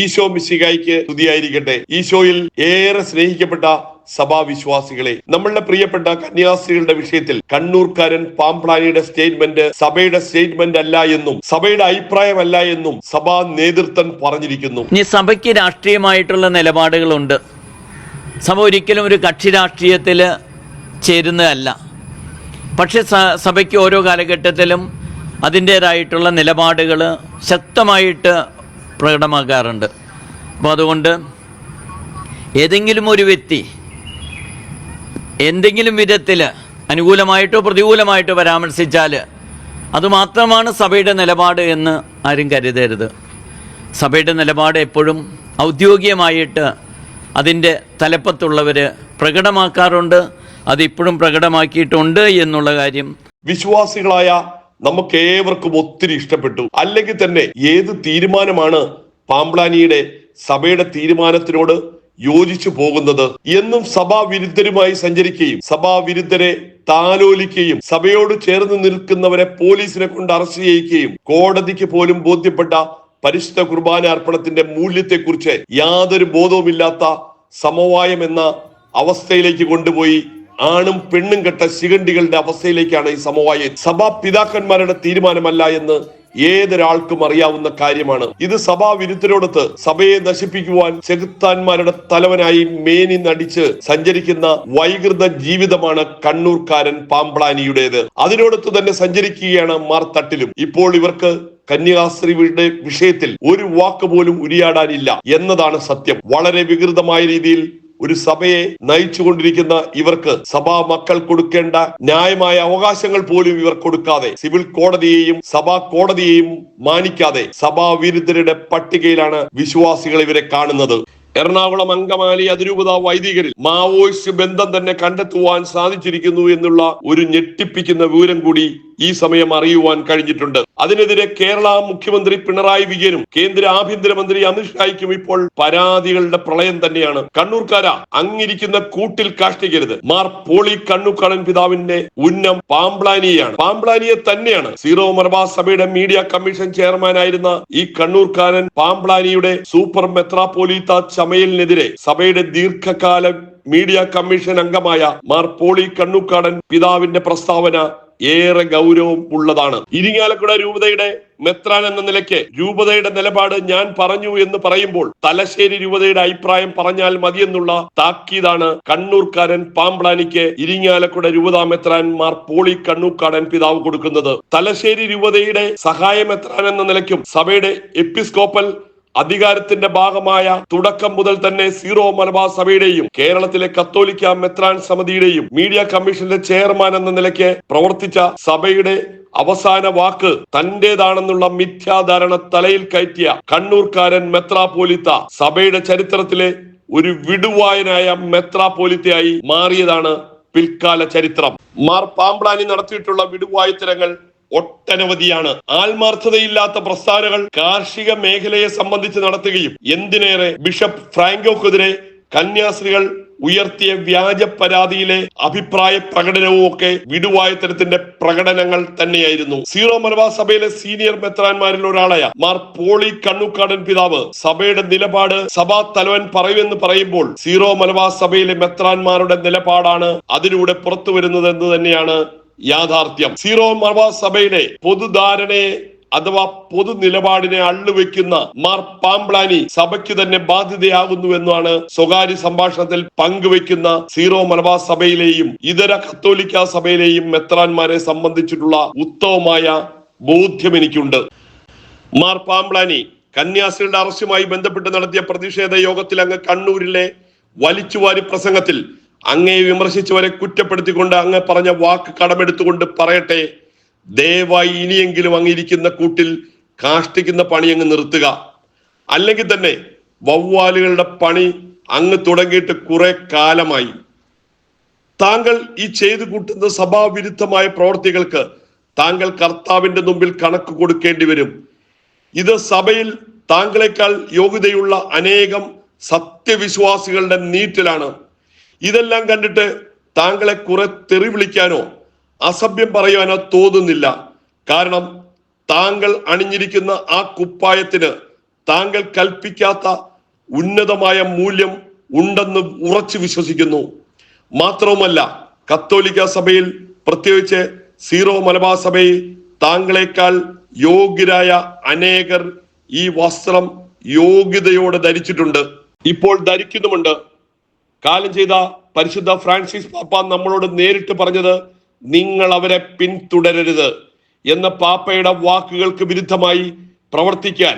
ഈശോ മിശിഹായ്ക്ക് സ്തുതിയായിരിക്കട്ടെ. ഈശോയിൽ ഏറെ സ്നേഹിക്കപ്പെട്ട സഭാവിശ്വാസികളെ, നമ്മളുടെ പ്രിയപ്പെട്ട കന്യാസ്ത്രീകളുടെ വിഷയത്തിൽ കണ്ണൂർക്കാരൻ പാംപ്ലാനിയുടെ സ്റ്റേറ്റ്മെന്റ് സഭയുടെ സ്റ്റേറ്റ്മെന്റ് അല്ല എന്നും സഭയുടെ അഭിപ്രായമല്ല എന്നും സഭാ നേതൃത്വം പറഞ്ഞിരിക്കുന്നു. ഇനി സഭയ്ക്ക് രാഷ്ട്രീയമായിട്ടുള്ള നിലപാടുകളുണ്ട്. സഭ ഒരിക്കലും ഒരു കക്ഷി രാഷ്ട്രീയത്തിൽ ചേരുന്നതല്ല. പക്ഷെ സഭയ്ക്ക് ഓരോ കാലഘട്ടത്തിലും അതിൻ്റേതായിട്ടുള്ള നിലപാടുകൾ ശക്തമായിട്ട് പ്രകടമാക്കാറുണ്ട്. അപ്പോൾ അതുകൊണ്ട് ഏതെങ്കിലും ഒരു വ്യക്തി എന്തെങ്കിലും വിധത്തിൽ അനുകൂലമായിട്ടോ പ്രതികൂലമായിട്ടോ പരാമർശിച്ചാൽ അതുമാത്രമാണ് സഭയുടെ നിലപാട് എന്ന് ആരും കരുതരുത്. സഭയുടെ നിലപാട് എപ്പോഴും ഔദ്യോഗികമായിട്ട് അതിൻ്റെ തലപ്പത്തുള്ളവർ പ്രകടമാക്കാറുണ്ട്. അതിപ്പോഴും പ്രകടമാക്കിയിട്ടുണ്ട് എന്നുള്ള കാര്യം വിശ്വാസികളായ നമുക്ക് ഏവർക്കും ഒത്തിരി ഇഷ്ടപ്പെട്ടു. അല്ലെങ്കിൽ തന്നെ ഏത് തീരുമാനമാണ് പാംപ്ലാനിയുടെ സഭയുടെ തീരുമാനത്തിനോട് യോജിച്ചു പോകുന്നത് എന്നും സഭാവിരുദ്ധരുമായി സഞ്ചരിക്കുകയും സഭാവിരുദ്ധരെ താലോലിക്കുകയും സഭയോട് ചേർന്ന് നിൽക്കുന്നവരെ പോലീസിനെ കൊണ്ട് അറസ്റ്റ് ചെയ്യിക്കുകയും കോടതിക്ക് പോലും ബോധ്യപ്പെട്ട പരിശുദ്ധ കുർബാന അർപ്പണത്തിന്റെ മൂല്യത്തെക്കുറിച്ച് യാതൊരു ബോധവുമില്ലാത്ത സമവായം എന്ന അവസ്ഥയിലേക്ക് കൊണ്ടുപോയി ആണും പെണ്ണും കെട്ട ശിഖണ്ഡികളുടെ അവസ്ഥയിലേക്കാണ് ഈ സമവായം. സഭാ പിതാക്കന്മാരുടെ തീരുമാനമല്ല എന്ന് ഏതൊരാൾക്കും അറിയാവുന്ന കാര്യമാണ്. ഇത് സഭാവിരുദ്ധരോടൊത്ത് സഭയെ നശിപ്പിക്കുവാൻ ചെകുത്താന്മാരുടെ തലവനായി മേനി നടിച്ച് സഞ്ചരിക്കുന്ന വൈകൃത ജീവിതമാണ് കണ്ണൂർക്കാരൻ പാംപ്ലാനിയുടേത്. അതിനോടൊത്ത് തന്നെ സഞ്ചരിക്കുകയാണ് മാർ തട്ടിലും. ഇപ്പോൾ ഇവർക്ക് കന്യാസ്ത്രീയുടെ വിഷയത്തിൽ ഒരു വാക്ക് പോലും ഉരിയാടാനില്ല എന്നതാണ് സത്യം. വളരെ വികൃതമായ രീതിയിൽ ഒരു സഭയെ നയിച്ചുകൊണ്ടിരിക്കുന്ന ഇവർക്ക് സഭാ മക്കൾ കൊടുക്കേണ്ട ന്യായമായ അവകാശങ്ങൾ പോലും ഇവർ കൊടുക്കാതെ സിവിൽ കോടതിയെയും സഭാ കോടതിയെയും മാനിക്കാതെ സഭാവിരുദ്ധരുടെ പട്ടികയിലാണ് വിശ്വാസികൾ ഇവരെ കാണുന്നത്. എറണാകുളം അങ്കമാലി അതിരൂപത വൈദികരിൽ മാവോയിസ്റ്റ് ബന്ധം തന്നെ കണ്ടെത്തുവാൻ സാധിച്ചിരിക്കുന്നു എന്നുള്ള ഒരു ഞെട്ടിപ്പിക്കുന്ന വിവരം കൂടി ഈ സമയം അറിയുവാൻ കഴിഞ്ഞിട്ടുണ്ട്. അതിനെതിരെ കേരള മുഖ്യമന്ത്രി പിണറായി വിജയനും കേന്ദ്ര ആഭ്യന്തരമന്ത്രി അമിത്ഷായ്ക്കും ഇപ്പോൾ പരാതികളുടെ പ്രളയം തന്നെയാണ്. കണ്ണൂർക്കാരാ, അങ്ങിരിക്കുന്ന കൂട്ടിൽ കാഷ്ടിക്കരുത്. മാർ പോളി കണ്ണൂക്കാടൻ പിതാവിന്റെ ഉന്നം പാംപ്ലാനിയാണ്. പാംപ്ലാനിയെ തന്നെയാണ് സീറോ മലബാർ സഭയുടെ മീഡിയ കമ്മീഷൻ ചെയർമാനായിരുന്ന ഈ കണ്ണൂർക്കാരൻ പാംപ്ലാനിയുടെ സൂപ്പർ മെത്രാപ്പോലീത്ത ചമയലിനെതിരെ സഭയുടെ ദീർഘകാല മീഡിയ കമ്മീഷൻ അംഗമായ മാർ പോളി കണ്ണൂക്കാടൻ പിതാവിന്റെ പ്രസ്താവന ഏറെ ഗൗരവം ഉള്ളതാണ്. ഇരിങ്ങാലക്കുട രൂപതയുടെ മെത്രാൻ എന്ന നിലയ്ക്ക് രൂപതയുടെ നിലപാട് ഞാൻ പറഞ്ഞു എന്ന് പറയുമ്പോൾ തലശ്ശേരി രൂപതയുടെ അഭിപ്രായം പറഞ്ഞാൽ മതിയെന്നുള്ള താക്കീതാണ് കണ്ണൂർക്കാരൻ പാംപ്ലാനിക്ക് ഇരിങ്ങാലക്കുട രൂപതാ മെത്രാൻ മാർ പോളി കണ്ണൂക്കാടൻ പിതാവ് കൊടുക്കുന്നത്. തലശ്ശേരി രൂപതയുടെ സഹായ മെത്രാൻ എന്ന നിലയ്ക്കും സഭയുടെ എപ്പിസ്കോപ്പൽ അധികാരത്തിന്റെ ഭാഗമായ തുടക്കം മുതൽ തന്നെ സീറോ മലബാർ സഭയുടെയും കേരളത്തിലെ കത്തോലിക്ക മെത്രാൻ സമിതിയുടെയും മീഡിയ കമ്മീഷന്റെ ചെയർമാൻ എന്ന നിലയ്ക്ക് പ്രവർത്തിച്ച സഭയുടെ അവസാന വാക്ക് തന്റേതാണെന്നുള്ള മിഥ്യാധാരണ തലയിൽ കയറ്റിയ കണ്ണൂർക്കാരൻ മെത്രാപ്പോലിത്ത സഭയുടെ ചരിത്രത്തിലെ ഒരു വിടുവായനായ മെത്രാപ്പോലിത്തയായി മാറിയതാണ് പിൽക്കാല ചരിത്രം. മാർ പാംപ്ലാനി നടത്തിയിട്ടുള്ള വിടുവായുത്തരങ്ങൾ ഒട്ടനവധിയാണ്. ആത്മാർത്ഥതയില്ലാത്ത പ്രസ്താവനകൾ കാർഷിക മേഖലയെ സംബന്ധിച്ച് നടത്തുകയും എന്തിനേറെ ബിഷപ്പ് ഫ്രാങ്കോക്കെതിരെ കന്യാസ്ത്രീകൾ ഉയർത്തിയ വ്യാജ പരാതിയിലെ അഭിപ്രായ പ്രകടനവും ഒക്കെ വിടുവായത്തരത്തിന്റെ പ്രകടനങ്ങൾ തന്നെയായിരുന്നു. സീറോ മലബാർ സഭയിലെ സീനിയർ മെത്രാന്മാരിൽ ഒരാളായ മാർ പോളി കണ്ണൂക്കാടൻ പിതാവ് സഭയുടെ നിലപാട് സഭാ തലവൻ പറയുമെന്ന് പറയുമ്പോൾ സീറോ മലബാർ സഭയിലെ മെത്രാന്മാരുടെ നിലപാടാണ് അതിലൂടെ പുറത്തു വരുന്നത് എന്ന് തന്നെയാണ് യാഥാർത്ഥ്യം. സീറോ മലബാർ സഭയുടെ പൊതുധാരണയെ അഥവാ പൊതു നിലപാടിനെ അള്ളുവെക്കുന്ന മാർ പാംപ്ലാനി സഭയ്ക്ക് തന്നെ ബാധ്യതയാകുന്നുവെന്നാണ് സ്വകാര്യ സംഭാഷണത്തിൽ പങ്കുവെക്കുന്ന സീറോ മലബാർ സഭയിലെയും ഇതര കത്തോലിക്ക സഭയിലെയും മെത്രാന്മാരെ സംബന്ധിച്ചിട്ടുള്ള ഉത്തമമായ ബോധ്യം എനിക്കുണ്ട്. മാർ പാംപ്ലാനി കന്യാസ്ത്രീകളുടെ അറസ്റ്റുമായി ബന്ധപ്പെട്ട് നടത്തിയ പ്രതിഷേധ യോഗത്തിൽ അങ്ങ് കണ്ണൂരിലെ വലിച്ചുവാരി പ്രസംഗത്തിൽ അങ്ങയെ വിമർശിച്ചവരെ കുറ്റപ്പെടുത്തിക്കൊണ്ട് അങ്ങ് പറഞ്ഞ വാക്ക് കടമെടുത്തുകൊണ്ട് പറയട്ടെ, ദയവായി ഇനിയെങ്കിലും അങ്ങിരിക്കുന്ന കൂട്ടിൽ കാഷ്ടിക്കുന്ന പണി അങ്ങ് നിർത്തുക. അല്ലെങ്കിൽ തന്നെ വവ്വാലുകളുടെ പണി അങ്ങ് തുടങ്ങിയിട്ട് കുറെ കാലമായി. താങ്കൾ ഈ ചെയ്തു കൂട്ടുന്ന സഭാവിരുദ്ധമായ പ്രവർത്തികൾക്ക് താങ്കൾ കർത്താവിന്റെ മുമ്പിൽ കണക്ക് കൊടുക്കേണ്ടി വരും. ഇത് സഭയിൽ താങ്കളെക്കാൾ യോഗ്യതയുള്ള അനേകം സത്യവിശ്വാസികളുടെ നീറ്റിലാണ്. ഇതെല്ലാം കണ്ടിട്ട് താങ്കളെ കുറെ തെറി വിളിക്കാനോ അസഭ്യം പറയുവാനോ തോന്നുന്നില്ല. കാരണം താങ്കൾ അണിഞ്ഞിരിക്കുന്ന ആ കുപ്പായത്തിന് താങ്കൾ കൽപ്പിക്കാത്ത ഉന്നതമായ മൂല്യം ഉണ്ടെന്ന് ഉറച്ചു വിശ്വസിക്കുന്നു. മാത്രവുമല്ല, കത്തോലിക്ക സഭയിൽ, പ്രത്യേകിച്ച് സീറോ മലബാർ സഭയിൽ താങ്കളെക്കാൾ യോഗ്യരായ അനേകർ ഈ വസ്ത്രം യോഗ്യതയോടെ ധരിച്ചിട്ടുണ്ട്, ഇപ്പോൾ ധരിക്കുന്നുമുണ്ട്. കാലം ചെയ്ത പരിശുദ്ധ ഫ്രാൻസിസ് പാപ്പ നമ്മളോട് നേരിട്ട് പറഞ്ഞത് നിങ്ങൾ അവരെ പിന്തുടരരുത് എന്ന പാപ്പയുടെ വാക്കുകൾക്ക് വിരുദ്ധമായി പ്രവർത്തിക്കാൻ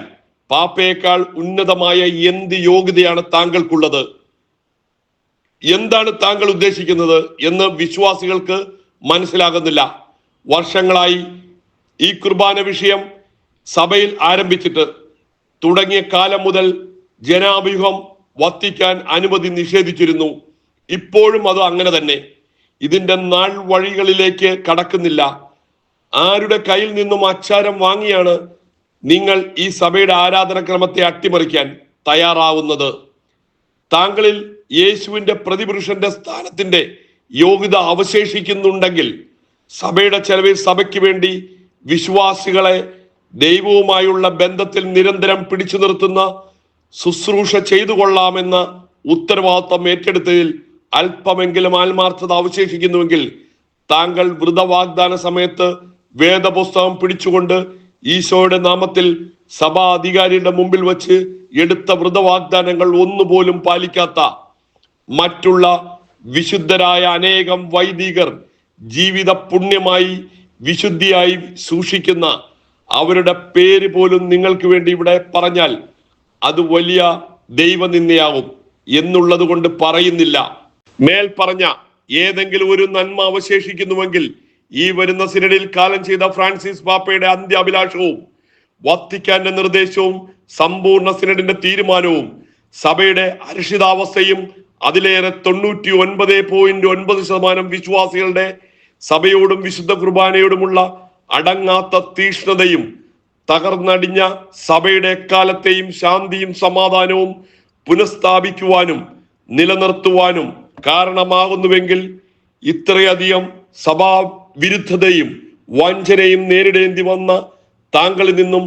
പാപ്പയേക്കാൾ ഉന്നതമായ എന്ത് യോഗ്യതയാണ് താങ്കൾക്കുള്ളത്? എന്താണ് താങ്കൾ ഉദ്ദേശിക്കുന്നത് എന്ന് വിശ്വാസികൾക്ക് മനസ്സിലാകുന്നില്ല. വർഷങ്ങളായി ഈ കുർബാന വിഷയം സഭയിൽ ആരംഭിച്ചിട്ട് തുടങ്ങിയ കാലം മുതൽ ജനാഭിമുഖം വത്തിക്കാൻ അനുമതി നിഷേധിച്ചിരുന്നു. ഇപ്പോഴും അത് അങ്ങനെ തന്നെ. ഇതിന്റെ നാൾ വഴികളിലേക്ക് കടക്കുന്നില്ല. ആരുടെ കയ്യിൽ നിന്നും അച്ചാരം വാങ്ങിയാണ് നിങ്ങൾ ഈ സഭയുടെ ആരാധനക്രമത്തെ അട്ടിമറിക്കാൻ തയ്യാറാവുന്നത്? താങ്കളിൽ യേശുവിന്റെ പ്രതിപുരുഷന്റെ സ്ഥാനത്തിന്റെ യോഗ്യത അവശേഷിക്കുന്നുണ്ടെങ്കിൽ സഭയുടെ ചെലവിൽ സഭയ്ക്ക് വേണ്ടി വിശ്വാസികളെ ദൈവവുമായുള്ള ബന്ധത്തിൽ നിരന്തരം പിടിച്ചു നിർത്തുന്ന ശുശ്രൂഷ ചെയ്തു കൊള്ളാമെന്ന ഉത്തരവാദിത്വം ഏറ്റെടുത്തതിൽ അല്പമെങ്കിലും ആത്മാർത്ഥത അവശേഷിക്കുന്നുവെങ്കിൽ താങ്കൾ വ്രതവാഗ്ദാന സമയത്ത് വേദപുസ്തകം പിടിച്ചുകൊണ്ട് ഈശോയുടെ നാമത്തിൽ സഭാ അധികാരിയുടെ മുമ്പിൽ വച്ച് എടുത്ത വ്രതവാഗ്ദാനങ്ങൾ ഒന്നുപോലും പാലിക്കാത്ത മറ്റുള്ള വിശുദ്ധരായ അനേകം വൈദികർ ജീവിത പുണ്യമായി വിശുദ്ധിയായി സൂക്ഷിക്കുന്ന അവരുടെ പേര് പോലും നിങ്ങൾക്ക് വേണ്ടി ഇവിടെ പറഞ്ഞാൽ അത് വലിയ ദൈവനിന്ദയാവും എന്നുള്ളത് കൊണ്ട് പറയുന്നില്ല. മേൽ പറഞ്ഞ ഏതെങ്കിലും ഒരു നന്മ അവശേഷിക്കുന്നുവെങ്കിൽ ഈ വരുന്ന സിനഡിൽ കാലം ചെയ്ത ഫ്രാൻസിസ് പാപ്പയുടെ അന്ത്യാഭിലാഷവും വത്തിക്കാന്റെ നിർദ്ദേശവും സമ്പൂർണ്ണ സിനഡിന്റെ തീരുമാനവും സഭയുടെ അരക്ഷിതാവസ്ഥയും അതിലേറെ 99.9% വിശ്വാസികളുടെ സഭയോടും വിശുദ്ധ കുർബാനയോടുമുള്ള അടങ്ങാത്ത തീഷ്ണതയും തകർന്നടിഞ്ഞ സഭയുടെ എക്കാലത്തെയും ശാന്തിയും സമാധാനവും പുനഃസ്ഥാപിക്കുവാനും നിലനിർത്തുവാനും കാരണമാകുന്നുവെങ്കിൽ ഇത്രയധികം സഭാ വിരുദ്ധതയും വഞ്ചനയും നേരിടേണ്ടി വന്ന താങ്കളിൽ നിന്നും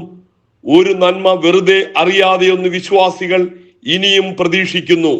ഒരു നന്മ വെറുതെ അറിയാതെയൊന്ന് വിശ്വാസികൾ ഇനിയും പ്രതീക്ഷിക്കുന്നു.